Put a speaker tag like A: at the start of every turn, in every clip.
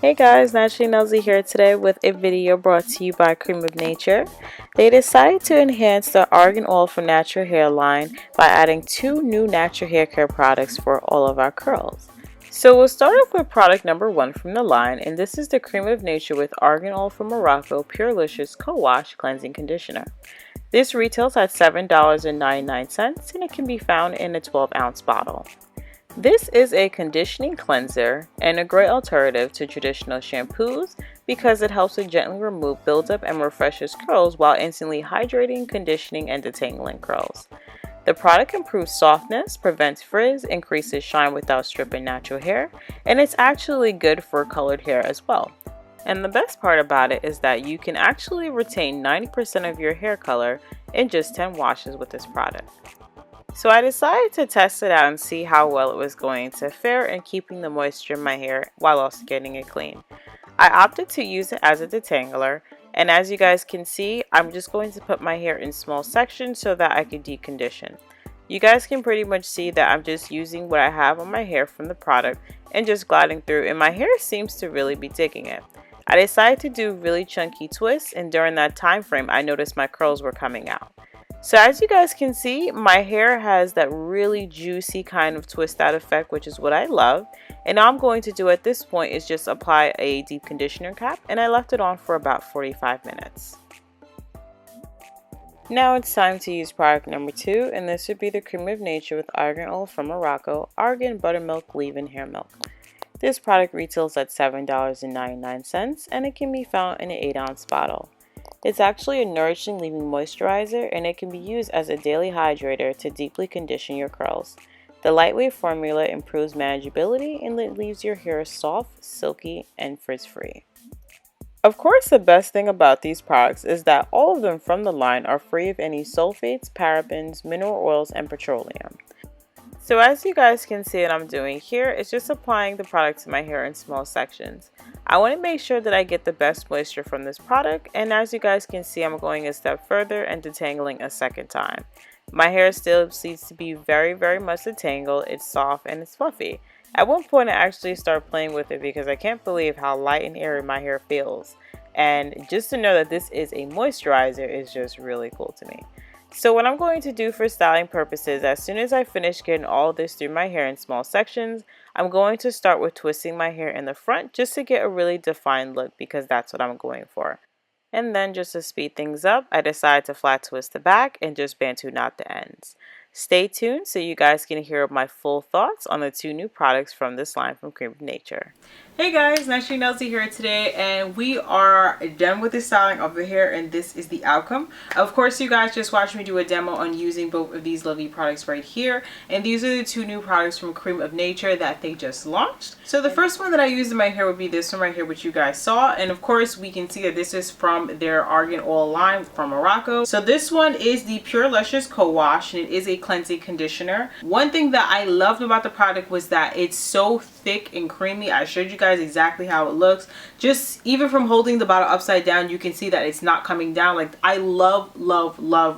A: Hey guys, Naturally Nosy here today with a video brought to you by Creme of Nature. They decided to enhance the Argan Oil for Natural Hair line by adding 2 new natural hair care products for all of our curls. So we'll start off with product number 1 from the line, and this is the Creme of Nature with Argan Oil from Morocco Purelicious CoWash Cleansing Conditioner. This retails at $7.99 and it can be found in a 12-ounce bottle. This is a conditioning cleanser and a great alternative to traditional shampoos because it helps to gently remove buildup and refreshes curls while instantly hydrating, conditioning, and detangling curls. The product improves softness, prevents frizz, increases shine without stripping natural hair, and it's actually good for colored hair as well. And the best part about it is that you can actually retain 90% of your hair color in just 10 washes with this product. So I decided to test it out and see how well it was going to fare in keeping the moisture in my hair while also getting it clean. I opted to use it as a detangler, and as you guys can see, I'm just going to put my hair in small sections so that I can decondition. You guys can pretty much see that I'm just using what I have on my hair from the product and just gliding through, and my hair seems to really be digging it. I decided to do really chunky twists, and during that time frame I noticed my curls were coming out. So as you guys can see, my hair has that really juicy kind of twist out effect, which is what I love. And all I'm going to do at this point is just apply a deep conditioner cap, and I left it on for about 45 minutes. Now it's time to use product number 2, and this would be the Creme of Nature with Argan Oil from Morocco, Argan Buttermilk Leave-In Hair Milk. This product retails at $7.99 and it can be found in an 8-ounce bottle. It's actually a nourishing leave-in moisturizer, and it can be used as a daily hydrator to deeply condition your curls. The lightweight formula improves manageability and it leaves your hair soft, silky, and frizz-free. Of course, the best thing about these products is that all of them from the line are free of any sulfates, parabens, mineral oils, and petroleum. So as you guys can see what I'm doing here, it's just applying the product to my hair in small sections. I want to make sure that I get the best moisture from this product, and as you guys can see, I'm going a step further and detangling a second time. My hair still seems to be very much detangled. It's soft and it's fluffy. At one point I actually started playing with it because I can't believe how light and airy my hair feels. And just to know that this is a moisturizer is just really cool to me. So what I'm going to do for styling purposes, as soon as I finish getting all this through my hair in small sections, I'm going to start with twisting my hair in the front just to get a really defined look because that's what I'm going for. And then just to speed things up, I decided to flat twist the back and just bantu knot the ends. Stay tuned so you guys can hear my full thoughts on the 2 new products from this line from Creme of Nature. Hey guys, Naturally Nosy here today, and we are done with the styling of the hair, and this is the outcome. Of course, you guys just watched me do a demo on using both of these lovely products right here, and these are the 2 new products from Creme of Nature that they just launched. So the first one that I used in my hair would be this one right here, which you guys saw, and of course we can see that this is from their Argan Oil line from Morocco. So this one is the Purelicious CoWash, and it is a cleansing conditioner. One thing that I loved about the product was that it's so thick and creamy. I showed you guys exactly how it looks. Just even from holding the bottle upside down, you can see that it's not coming down. Like, I love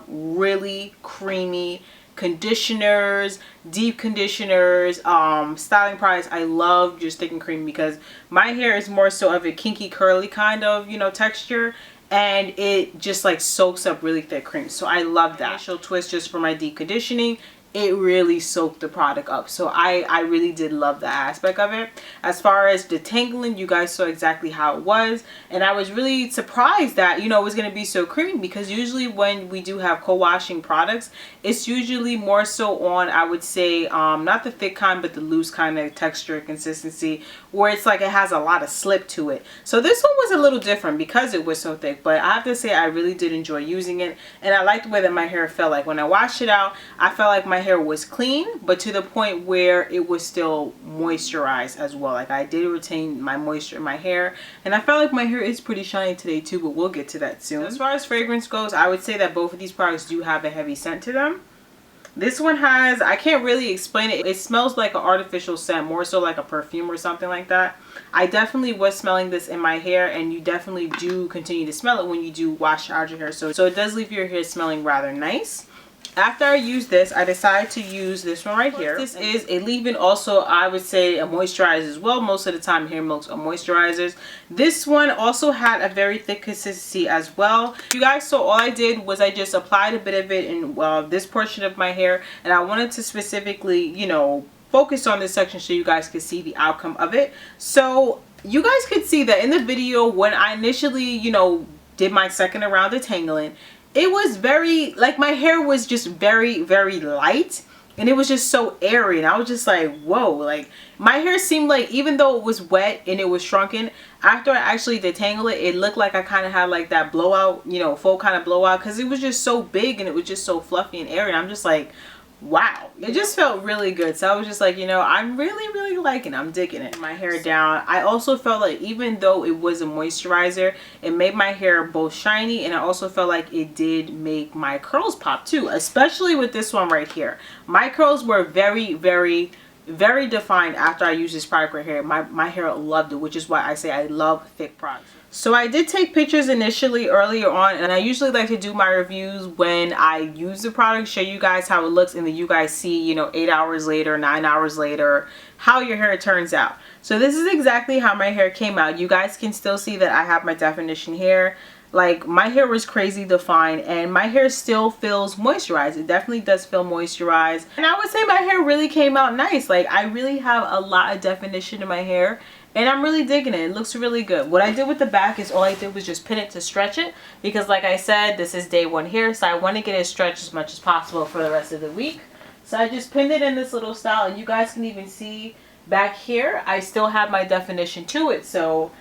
A: really creamy conditioners, deep conditioners, styling products. I love just thick and creamy because my hair is more so of a kinky curly kind of, you know, texture, and it just like soaks up really thick cream. So I love that. Initial twist just for my deep conditioning, it really soaked the product up. So I really did love that aspect of it. As far as detangling, you guys saw exactly how it was, and I was really surprised that, you know, it was going to be so creamy, because usually when we do have co-washing products, it's usually more so on, I would say, not the thick kind but the loose kind of texture consistency, where it's like it has a lot of slip to it. So this one was a little different because it was so thick, but I have to say I really did enjoy using it, and I liked the way that my hair felt. Like when I washed it out, I felt like my hair was clean, but to the point where it was still moisturized as well. Like I did retain my moisture in my hair, and I felt like my hair is pretty shiny today too, but we'll get to that soon. As far as fragrance goes, I would say that both of these products do have a heavy scent to them. This one has, I can't really explain it. It smells like an artificial scent, more so like a perfume or something like that. I definitely was smelling this in my hair, and you definitely do continue to smell it when you do wash out your hair. So it does leave your hair smelling rather nice. after I use this, I decided to use this one right here. This is a leave-in, also I would say a moisturizer as well. Most of the time hair milks are moisturizers. This one also had a very thick consistency as well. You guys saw all I did was I just applied a bit of it in this portion of my hair, and I wanted to specifically, you know, focus on this section so you guys could see the outcome of it. So you guys could see that in the video when I initially, you know, did my second round of detangling, it was very, like, my hair was just very, very light, and it was just so airy, and I was just like, whoa, like, my hair seemed like, even though it was wet and it was shrunken, after I actually detangled it, it looked like I kind of had like that blowout, you know, full kind of blowout, because it was just so big and it was just so fluffy and airy, and I'm just like, wow, it just felt really good. So I was just like, you know, I'm really liking it. I'm digging it. My hair down. I also felt like even though it was a moisturizer, it made my hair both shiny, and I also felt like it did make my curls pop too, especially with this one right here. My curls were very defined after I used this product right here. My hair loved it, which is why I say I love thick products. So I did take pictures initially earlier on, and I usually like to do my reviews when I use the product, show you guys how it looks, and then you guys see, you know, 8 hours later, 9 hours later, how your hair turns out. So this is exactly how my hair came out. You guys can still see that I have my definition hair. Like, my hair was crazy defined, and my hair still feels moisturized. It definitely does feel moisturized, and I would say my hair really came out nice. Like, I really have a lot of definition in my hair, and I'm really digging it. It looks really good. What I did with the back is all I did was just pin it to stretch it, because like I said, this is day one hair, so I want to get it stretched as much as possible for the rest of the week. So I just pinned it in this little style, and you guys can even see back here I still have my definition to it, so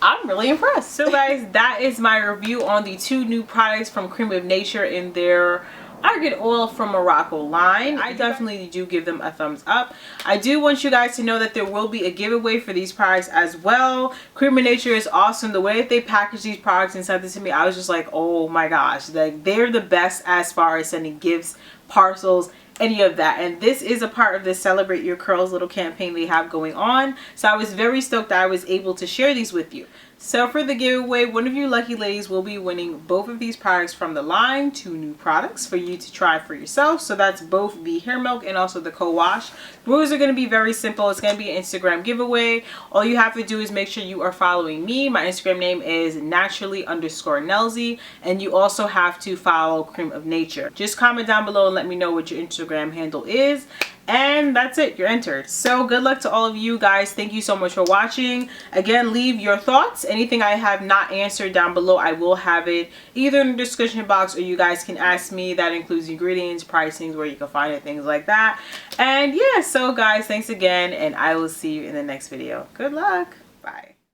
A: I'm really impressed. So guys, that is my review on the 2 new products from Creme of Nature in their Argan Oil from Morocco line. I definitely do give them a thumbs up. I do want you guys to know that there will be a giveaway for these products as well. Creme of Nature is awesome. The way that they package these products and sent it to me, I was just like, oh my gosh, like, they're the best as far as sending gifts, parcels, any of that. And this is a part of the Celebrate Your Curls little campaign they have going on. So I was very stoked that I was able to share these with you. So for the giveaway, one of you lucky ladies will be winning both of these products from the line, 2 new products for you to try for yourself. So that's both the hair milk and also the co-wash. The rules are going to be very simple. It's going to be an Instagram giveaway. All you have to do is make sure you are following me. My Instagram name is naturally_Nelzy, and you also have to follow Creme of Nature. Just comment down below and let me know what your Instagram handle is. And that's it, you're entered. So good luck to all of you guys. Thank you so much for watching. Again, leave your thoughts. Anything I have not answered down below, I will have it either in the description box, or you guys can ask me. That includes ingredients, pricings, where you can find it, things like that. And yeah, so guys, thanks again, and I will see you in the next video. Good luck. Bye.